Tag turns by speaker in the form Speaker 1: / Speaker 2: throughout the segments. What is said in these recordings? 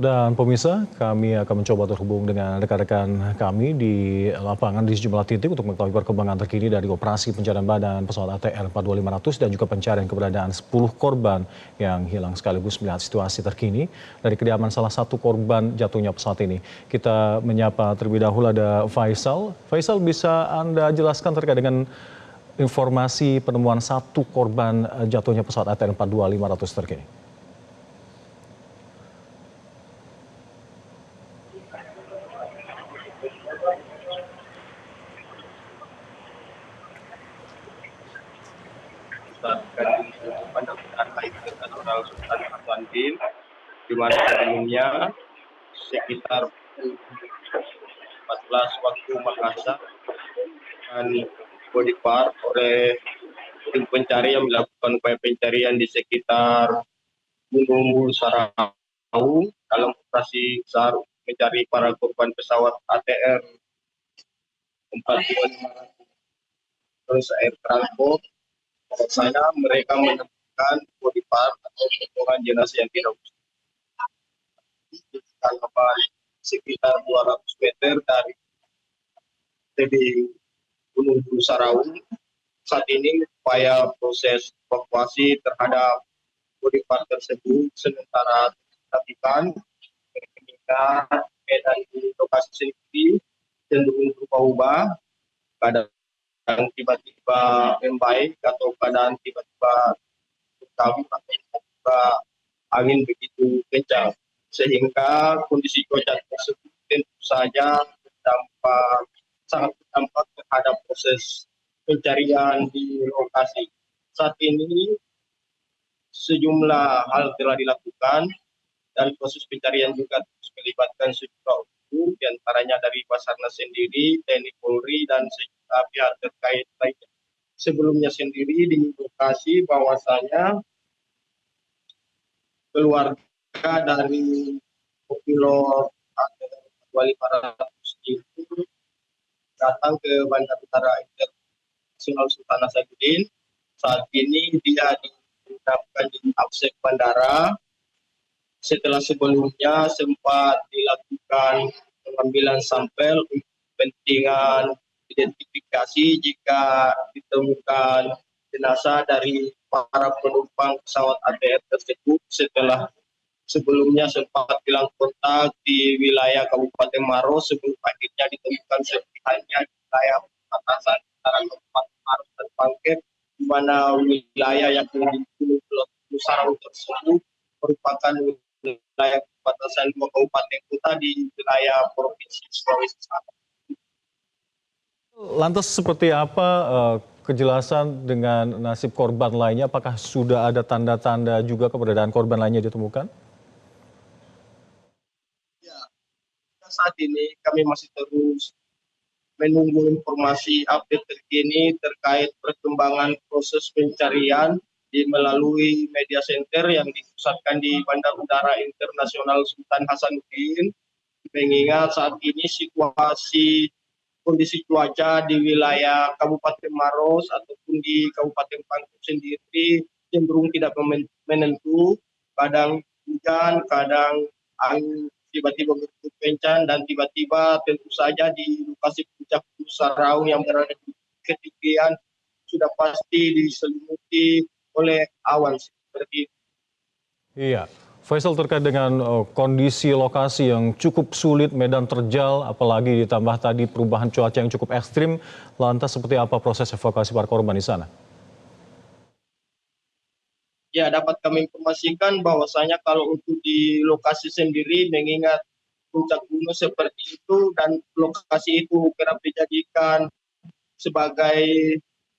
Speaker 1: Dan pemirsa, kami akan mencoba terhubung dengan rekan-rekan kami di lapangan di sejumlah titik untuk mengetahui perkembangan terkini dari operasi pencarian badan pesawat ATR 42500 dan juga pencarian keberadaan 10 korban yang hilang sekaligus melihat situasi terkini dari kediaman salah satu korban jatuhnya pesawat ini. Kita menyapa terlebih dahulu ada Faisal. Faisal, bisa Anda jelaskan terkait dengan informasi penemuan satu korban jatuhnya pesawat ATR 42500 terkini?
Speaker 2: Bandar Internasional Sultan Hasanuddin, di mana sebelumnya sekitar 14 waktu Makassar dan body part oleh tim pencari yang melakukan upaya pencarian di sekitar Gunung Sarau dalam operasi SAR mencari para korban pesawat ATR 42500 terus air transport. Saya mereka menemukan body part atau potongan jenazah yang tidak utuh sekitar 200 meter dari tebing Gunung Sarau. Saat ini upaya proses evakuasi terhadap body part tersebut sementara dilakukan ketika medan di lokasi sendiri cenderung berubah-ubah, kadang tiba-tiba membaik atau kadang tiba-tiba berkabut atau tiba-tiba angin begitu kencang sehingga kondisi cuaca tersebut tentu saja sangat berdampak terhadap proses pencarian di lokasi. Saat ini sejumlah hal telah dilakukan dan proses pencarian juga terus melibatkan sejumlah unsur, diantaranya dari Basarnas sendiri, TNI Polri, dan sejumlah pihak terkait lainnya. Sebelumnya sendiri di lokasi bahwasanya keluarga dari pilot ATR 2500 itu datang ke Bandar Utara Internasional Sultan Hasanuddin. Saat ini dia ditempatkan di Absek Bandara setelah sebelumnya sempat dilakukan pengambilan sampel untuk kepentingan identifikasi jika ditemukan jenazah dari para penumpang pesawat ATR tersebut setelah sebelumnya sempat hilang kontak di wilayah Kabupaten Maros sebelum akhirnya ditemukan serpihannya di wilayah perbatasan antara Kabupaten Maros dan Pangkep, di mana wilayah yang di Pulau Sarau tersebut merupakan wilayah perbatasan dua kabupaten kota di wilayah Provinsi Sulawesi Selatan.
Speaker 1: Lantas seperti apa kejelasan dengan nasib korban lainnya? Apakah sudah ada tanda-tanda juga keberadaan korban lainnya ditemukan?
Speaker 2: Ya, saat ini kami masih terus menunggu informasi update terkini terkait perkembangan proses pencarian melalui media center yang dipusatkan di Bandar Udara Internasional Sultan Hasanuddin. Mengingat saat ini kondisi cuaca di wilayah Kabupaten Maros ataupun di Kabupaten Pangkep sendiri cenderung tidak menentu, kadang hujan, kadang angin tiba-tiba bertiup kencang, dan tiba-tiba tentu saja di lokasi puncak Gunung Sarau yang berada di ketinggian sudah pasti diselimuti oleh awan seperti itu.
Speaker 1: Iya, Faisal, terkait dengan kondisi lokasi yang cukup sulit, medan terjal, apalagi ditambah tadi perubahan cuaca yang cukup ekstrim, lantas seperti apa proses evakuasi para korban di sana?
Speaker 2: Ya, dapat kami informasikan bahwasanya kalau untuk di lokasi sendiri mengingat puncak gunung seperti itu dan lokasi itu kerap dijadikan sebagai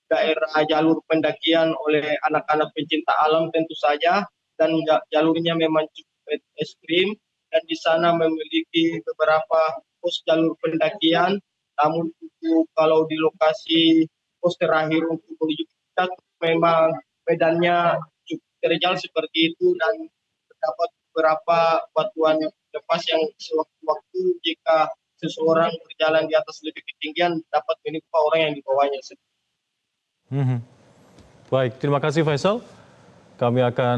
Speaker 2: daerah jalur pendakian oleh anak-anak pencinta alam tentu saja, dan jalurnya memang cukup ekstrim dan di sana memiliki beberapa pos jalur pendakian, namun untuk kalau di lokasi pos terakhir untuk menuju puncak memang medannya cukup terjal seperti itu dan terdapat beberapa batuan lepas yang sewaktu-waktu jika seseorang berjalan di atas lebih ketinggian dapat menimpa orang yang di bawahnya.
Speaker 1: Baik, terima kasih Faisal. Kami akan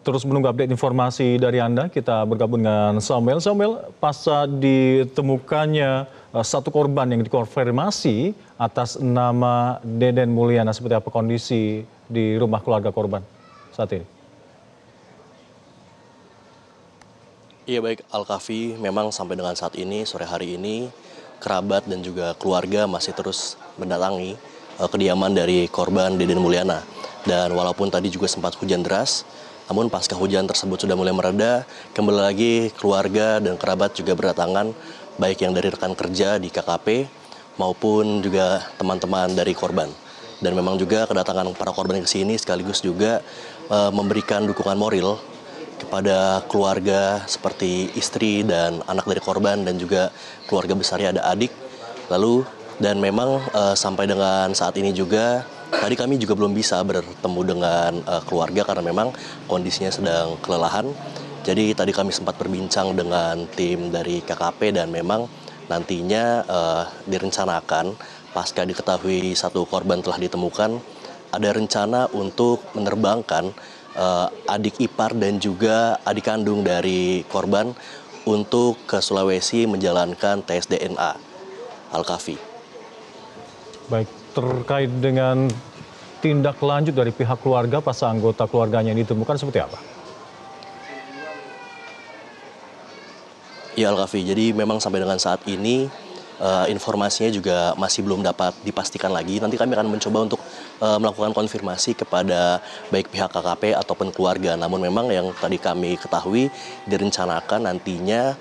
Speaker 1: terus menunggu update informasi dari Anda. Kita bergabung dengan Samuel. Samuel, pasca ditemukannya satu korban yang dikonfirmasi atas nama Deden Mulyana, seperti apa kondisi di rumah keluarga korban saat ini?
Speaker 3: Iya baik, Alkafi, memang sampai dengan saat ini, sore hari ini, kerabat dan juga keluarga masih terus mendatangi kediaman dari korban Deden Mulyana. Dan walaupun tadi juga sempat hujan deras, namun pasca hujan tersebut sudah mulai mereda, kembali lagi keluarga dan kerabat juga berdatangan, baik yang dari rekan kerja di KKP maupun juga teman-teman dari korban. Dan memang juga kedatangan para korban ke sini sekaligus juga memberikan dukungan moral kepada keluarga seperti istri dan anak dari korban dan juga keluarga besarnya ada adik. Lalu dan memang sampai dengan saat ini juga tadi kami juga belum bisa bertemu dengan keluarga karena memang kondisinya sedang kelelahan. Jadi tadi kami sempat berbincang dengan tim dari KKP dan memang nantinya direncanakan pasca diketahui satu korban telah ditemukan, ada rencana untuk menerbangkan adik ipar dan juga adik kandung dari korban untuk ke Sulawesi menjalankan tes DNA. Alkafi.
Speaker 1: Baik, terkait dengan tindak lanjut dari pihak keluarga pasca anggota keluarganya yang ditemukan seperti apa?
Speaker 3: Ya Alkafi, jadi memang sampai dengan saat ini informasinya juga masih belum dapat dipastikan lagi. Nanti kami akan mencoba untuk melakukan konfirmasi kepada baik pihak KKP ataupun keluarga. Namun memang yang tadi kami ketahui direncanakan nantinya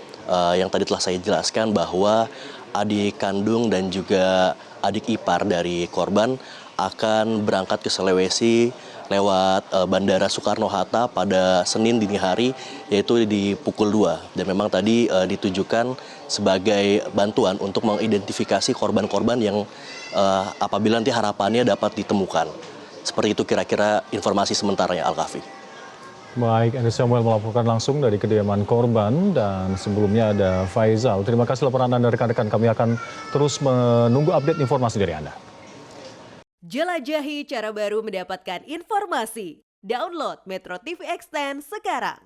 Speaker 3: yang tadi telah saya jelaskan bahwa adik kandung dan juga adik ipar dari korban akan berangkat ke Sulawesi lewat Bandara Soekarno-Hatta pada Senin dini hari, yaitu di pukul 2. Dan memang tadi ditujukan sebagai bantuan untuk mengidentifikasi korban-korban yang apabila nanti harapannya dapat ditemukan. Seperti itu kira-kira informasi sementaranya, Alkafi.
Speaker 1: Baik, Andi Samuel melaporkan langsung dari kediaman korban dan sebelumnya ada Faizal. Terima kasih laporan Anda rekan-rekan. Kami akan terus menunggu update informasi dari Anda.
Speaker 4: Jelajahi cara baru mendapatkan informasi. Download Metro TV Extend sekarang.